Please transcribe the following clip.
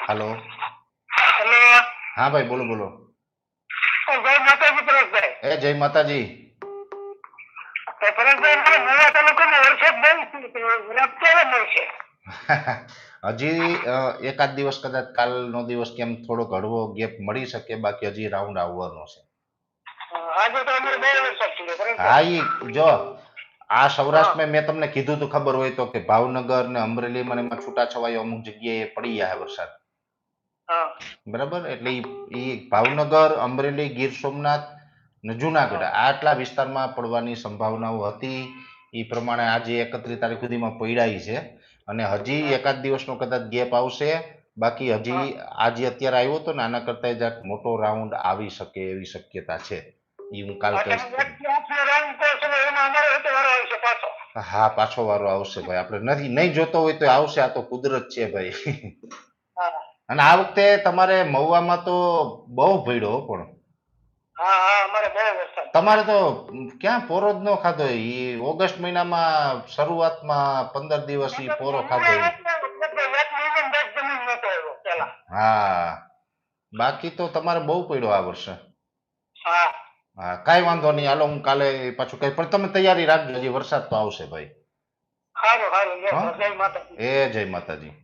હાલો. Hello. હા ભાઈ, બોલો બોલો. જય માતાજી પરેશભાઈ. જય માતાજી. પરેશભાઈ, મારે નવા તાલુકામાં વરસાદ બહુ વરસાદ ક્યારે મળશે? હજી એકાદ દિવસ, કદાચ કાલનો દિવસ કેમ થોડોક હળવો ગેપ મળી શકે, બાકી હજી રાઉન્ડ આવવાનો છે. આજે તો અમારે બહુ વરસાદ પડ્યો હા, પરેશભાઈ. જો આ સૌરાષ્ટ્રમાં મેં તમને કીધું તું, ખબર હોય તો, કે ભાવનગર ને અમરેલીમાં એમાં છૂટાછવાયો અમુક જગ્યાએ પડી જાય વરસાદ. બરાબર, એટલે ઈ ભાવનગર, અમરેલી, ગીર સોમનાથ ને જુનાગઢ આટલા વિસ્તારમાં પડવાની સંભાવનાઓ હતી. એ પ્રમાણે આજે 31 તારીખ સુધીમાં પડ્યા છે, અને હજી એકાદ દિવસનો કદાચ ગેપ આવશે. બાકી હજી આજે અત્યારે આવ્યો તો ને, આના કરતા જ મોટો રાઉન્ડ આવી શકે એવી શક્યતા છે. એ હું કાલ કહીશ. હા, પાછો વારો આવશે ભાઈ. આપણે નહીં જોતો હોય તો આવશે. આ તો કુદરત છે ભાઈ. અને આ વખતે તમારે મહુવામાં તો બહુ પડ્યો પણ. તમારે તો ક્યાં પોરો જ ન ખાધો. એ ઓગસ્ટ મહિનામાં શરૂઆતમાં 15 દિવસ ઈ પોરો ખાધો. હા, બાકી તો તમારે બહુ પડ્યો આ વર્ષે. હા, કઈ વાંધો નહીં. હાલો, હું કાલે પાછું કઈ, પણ તમે તૈયારી રાખજો, હજી વરસાદ તો આવશે ભાઈ. સારું સારું, જય માતાજી. જય માતાજી.